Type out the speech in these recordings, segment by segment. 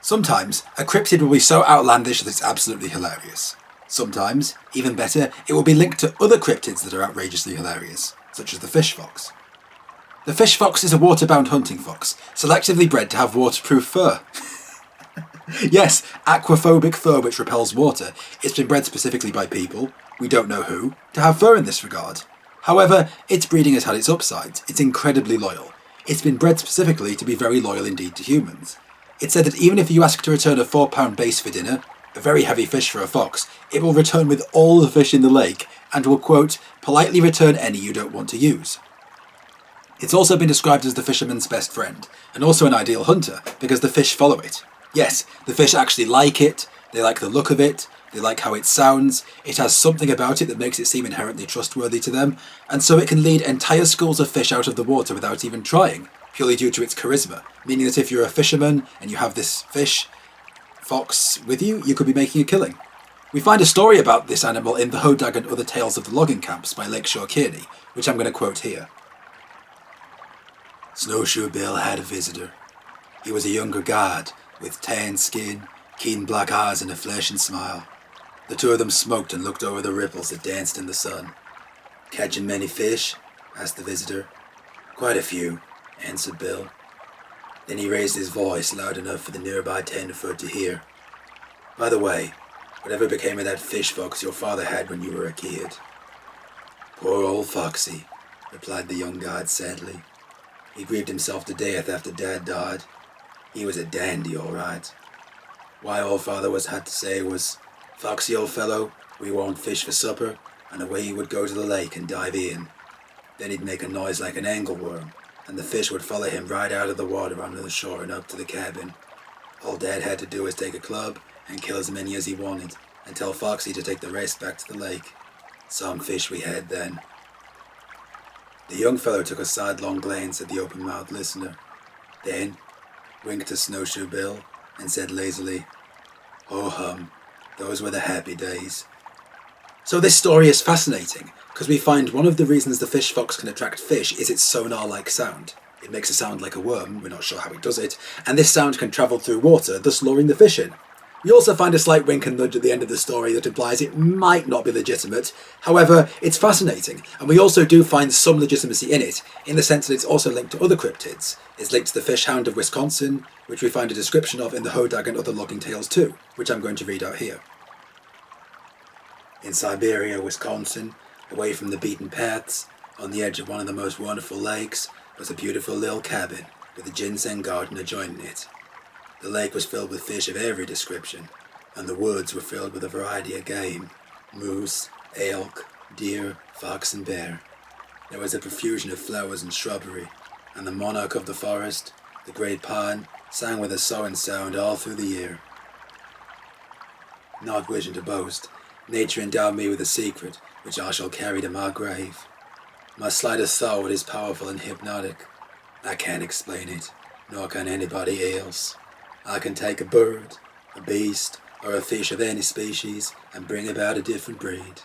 Sometimes, a cryptid will be so outlandish that it's absolutely hilarious. Sometimes, even better, it will be linked to other cryptids that are outrageously hilarious, such as the fish fox. The fish fox is a water-bound hunting fox, selectively bred to have waterproof fur. Yes, aquaphobic fur which repels water. It's been bred specifically by people, we don't know who, to have fur in this regard. However, its breeding has had its upsides. It's incredibly loyal. It's been bred specifically to be very loyal indeed to humans. It's said that even if you ask to return a 4-pound base for dinner, a very heavy fish for a fox, it will return with all the fish in the lake and will, quote, politely return any you don't want to use. It's also been described as the fisherman's best friend, and also an ideal hunter, because the fish follow it. Yes, the fish actually like it, they like the look of it, they like how it sounds, it has something about it that makes it seem inherently trustworthy to them, and so it can lead entire schools of fish out of the water without even trying, purely due to its charisma, meaning that if you're a fisherman and you have this fox with you, you could be making a killing. We find a story about this animal in The Hodag and Other Tales of the Logging Camps by Lakeshore Kearney, which I'm going to quote here. Snowshoe Bill had a visitor. He was a younger god, with tan skin, keen black eyes and a flashing smile. The two of them smoked and looked over the ripples that danced in the sun. Catching many fish? Asked the visitor. Quite a few, answered Bill. Then he raised his voice loud enough for the nearby tenderfoot to hear. By the way, whatever became of that fish fox your father had when you were a kid? Poor old Foxy, replied the young god sadly. He grieved himself to death after Dad died. He was a dandy, all right. Why old father had to say was, Foxy, old fellow, we won't fish for supper, and away he would go to the lake and dive in. Then he'd make a noise like an angleworm, and the fish would follow him right out of the water onto the shore and up to the cabin. All Dad had to do was take a club and kill as many as he wanted, and tell Foxy to take the rest back to the lake. Some fish we had then. The young fellow took a sidelong glance at the open-mouthed listener, then winked to Snowshoe Bill and said lazily, "Oh hum, those were the happy days." So this story is fascinating, because we find one of the reasons the fish fox can attract fish is its sonar-like sound. It makes a sound like a worm, we're not sure how it does it, and this sound can travel through water, thus luring the fish in. We also find a slight wink and nudge at the end of the story that implies it might not be legitimate. However, it's fascinating, and we also do find some legitimacy in it, in the sense that it's also linked to other cryptids. It's linked to the fish hound of Wisconsin, which we find a description of in the Hodag and Other Logging Tales too, which I'm going to read out here. In Siberia, Wisconsin, away from the beaten paths, on the edge of one of the most wonderful lakes, was a beautiful little cabin with a ginseng garden adjoining it. The lake was filled with fish of every description, and the woods were filled with a variety of game, moose, elk, deer, fox and bear. There was a profusion of flowers and shrubbery, and the monarch of the forest, the great pine, sang with a soughing sound all through the year. Not wishing to boast, nature endowed me with a secret which I shall carry to my grave. My slightest thought is powerful and hypnotic. I can't explain it, nor can anybody else. I can take a bird, a beast, or a fish of any species and bring about a different breed.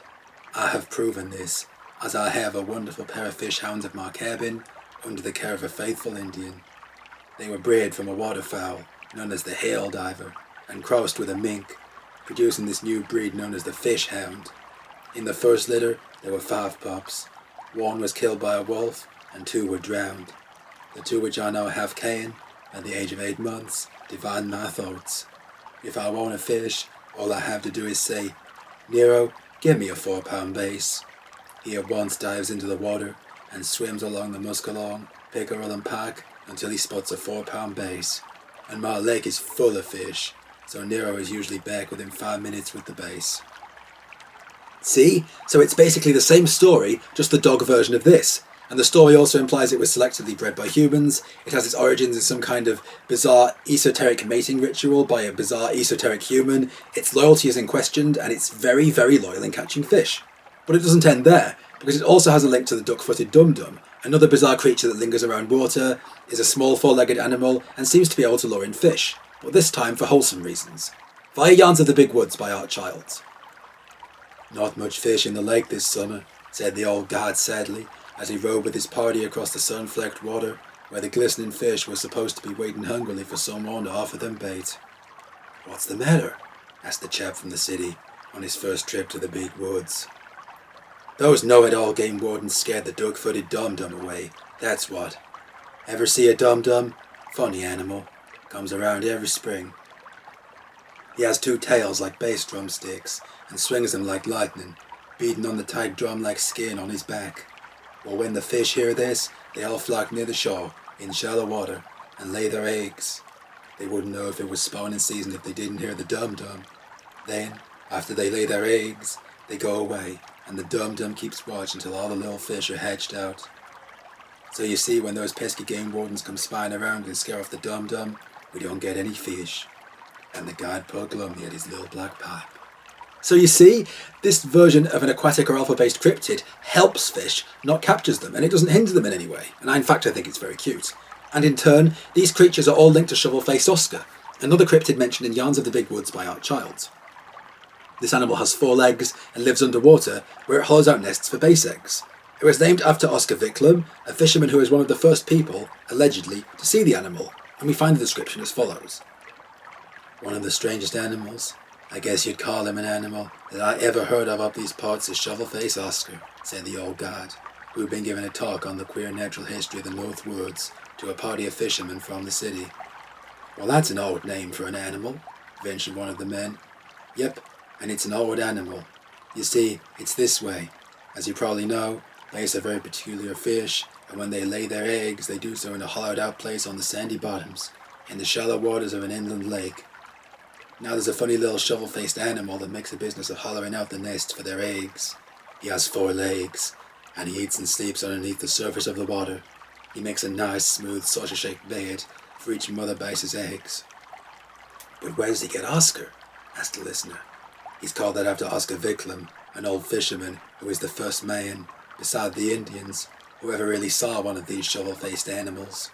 I have proven this, as I have a wonderful pair of fish hounds at my cabin under the care of a faithful Indian. They were bred from a waterfowl known as the hail diver and crossed with a mink, producing this new breed known as the fish hound. In the first litter there were 5 pups. 1 was killed by a wolf and 2 were drowned. The 2 which are now half Cain, at the age of 8 months, divine my thoughts. If I want a fish, all I have to do is say, Nero, give me a 4-pound base. He at once dives into the water and swims along the muskellong, pickerel and pike until he spots a 4-pound base. And my lake is full of fish, so Nero is usually back within 5 minutes with the base. See? So it's basically the same story, just the dog version of this. And the story also implies it was selectively bred by humans. It has its origins in some kind of bizarre esoteric mating ritual by a bizarre esoteric human. Its loyalty is unquestioned, and it's very, very loyal in catching fish. But it doesn't end there, because it also has a link to the duck-footed Dum-Dum, another bizarre creature that lingers around water, is a small 4-legged animal, and seems to be able to lure in fish, but this time for wholesome reasons. Via Yarns of the Big Woods by Art Childs. Not much fish in the lake this summer, said the old god sadly, as he rowed with his party across the sun-flecked water, where the glistening fish were supposed to be waiting hungrily for someone to offer them bait. "What's the matter?" asked the chap from the city on his first trip to the big woods. "Those know-it-all game wardens scared the duck-footed Dum-Dum away, that's what. Ever see a Dum-Dum? Funny animal. Comes around every spring. He has 2 tails like bass drumsticks and swings them like lightning, beating on the tight drum-like skin on his back. Well, when the fish hear this, they all flock near the shore, in shallow water, and lay their eggs. They wouldn't know if it was spawning season if they didn't hear the Dum-Dum. Then, after they lay their eggs, they go away, and the Dum-Dum keeps watch until all the little fish are hatched out. So you see, when those pesky game wardens come spying around and scare off the Dum-Dum, we don't get any fish." And the guide poked glumly at his little black pipe. So you see, this version of an aquatic or alpha-based cryptid helps fish, not captures them, and it doesn't hinder them in any way. And in fact, I think it's very cute. And in turn, these creatures are all linked to shovel-faced Oscar, another cryptid mentioned in Yarns of the Big Woods by Art Childs. This animal has 4 legs and lives underwater, where it hollows out nests for base eggs. It was named after Oscar Wicklam, a fisherman who was one of the first people, allegedly, to see the animal, and we find the description as follows. "One of the strangest animals, I guess you'd call him an animal, that I ever heard of up these parts is Shovel-Face Oscar," said the old guide, who had been giving a talk on the queer natural history of the North Woods to a party of fishermen from the city. "Well, that's an odd name for an animal," ventured one of the men. "Yep, and it's an odd animal. You see, it's this way. As you probably know, lace are very peculiar fish, and when they lay their eggs, they do so in a hollowed-out place on the sandy bottoms, in the shallow waters of an inland lake. Now there's a funny little shovel-faced animal that makes a business of hollowing out the nests for their eggs. He has 4 legs, and he eats and sleeps underneath the surface of the water. He makes a nice, smooth, saucer-shaped bed for each mother base's eggs." "But where does he get Oscar?" asked the listener. "He's called that after Oscar Wicklam, an old fisherman who was the first man, beside the Indians, who ever really saw one of these shovel-faced animals."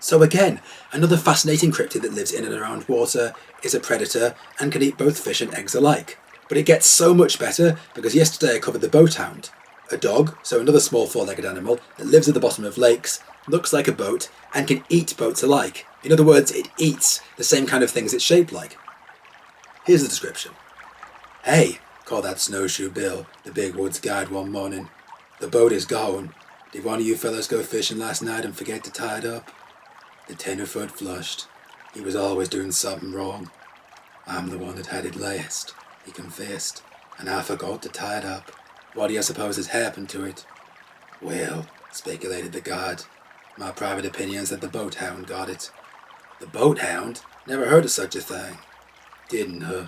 So again, another fascinating cryptid that lives in and around water, is a predator, and can eat both fish and eggs alike. But it gets so much better, because yesterday I covered the boathound, a dog, so another small 4-legged animal, that lives at the bottom of lakes, looks like a boat, and can eat boats alike. In other words, it eats the same kind of things it's shaped like. Here's the description. "Hey," called out Snowshoe Bill, the big woods guide, one morning. "The boat is gone. Did one of you fellas go fishing last night and forget to tie it up?" The tenderfoot flushed. He was always doing something wrong. "I'm the one that had it last," he confessed, "and I forgot to tie it up. What do you suppose has happened to it?" "Well," speculated the guide, "my private opinion is that the boathound got it." "The boathound? Never heard of such a thing." "Didn't, huh?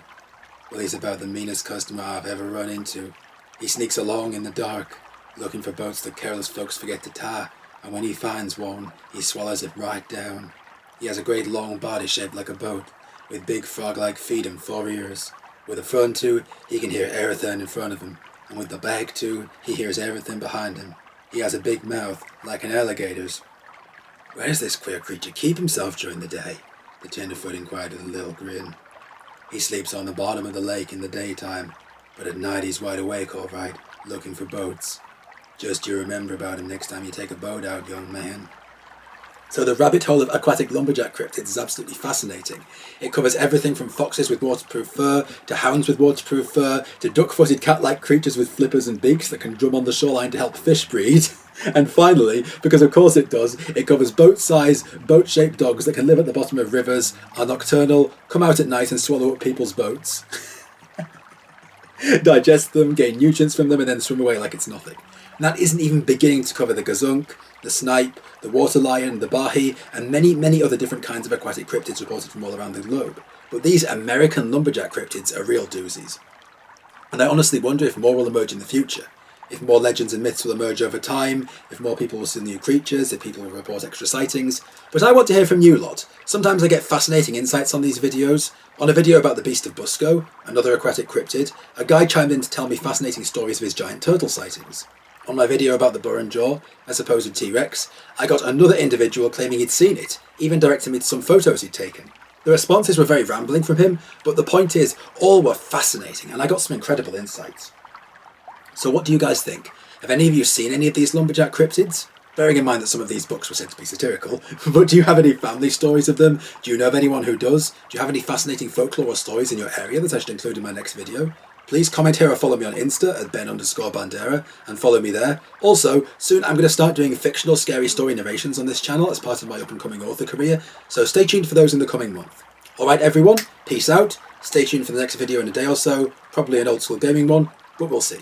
Well, he's about the meanest customer I've ever run into. He sneaks along in the dark, looking for boats that careless folks forget to tie, and when he finds one, he swallows it right down. He has a great long body shaped like a boat, with big frog-like feet and 4 ears. With the front two, he can hear everything in front of him, and with the back two, he hears everything behind him. He has a big mouth, like an alligator's." "Where does this queer creature keep himself during the day?" the tenderfoot inquired with a little grin. "He sleeps on the bottom of the lake in the daytime, but at night he's wide awake all right, looking for boats. Just you remember about him next time you take a boat out, young man." So the rabbit hole of aquatic lumberjack cryptids is absolutely fascinating. It covers everything from foxes with waterproof fur, to hounds with waterproof fur, to duck-footed cat-like creatures with flippers and beaks that can drum on the shoreline to help fish breed. And finally, because of course it does, it covers boat-sized, boat-shaped dogs that can live at the bottom of rivers, are nocturnal, come out at night and swallow up people's boats, digest them, gain nutrients from them, and then swim away like it's nothing. And that isn't even beginning to cover the gazunk, the snipe, the water lion, the bahi, and many, many other different kinds of aquatic cryptids reported from all around the globe. But these American lumberjack cryptids are real doozies. And I honestly wonder if more will emerge in the future. If more legends and myths will emerge over time, if more people will see new creatures, if people will report extra sightings. But I want to hear from you lot. Sometimes I get fascinating insights on these videos. On a video about the Beast of Busco, another aquatic cryptid, a guy chimed in to tell me fascinating stories of his giant turtle sightings. On my video about the Burren-jaw, a supposed T-Rex, I got another individual claiming he'd seen it, even directing me to some photos he'd taken. The responses were very rambling from him, but the point is, all were fascinating, and I got some incredible insights. So what do you guys think? Have any of you seen any of these lumberjack cryptids? Bearing in mind that some of these books were said to be satirical, but do you have any family stories of them? Do you know of anyone who does? Do you have any fascinating folklore or stories in your area that I should include in my next video? Please comment here or follow me on Insta at Ben_Bandera and follow me there. Also, soon I'm going to start doing fictional scary story narrations on this channel as part of my up-and-coming author career, so stay tuned for those in the coming month. Alright everyone, peace out, stay tuned for the next video in a day or so, probably an old school gaming one, but we'll see.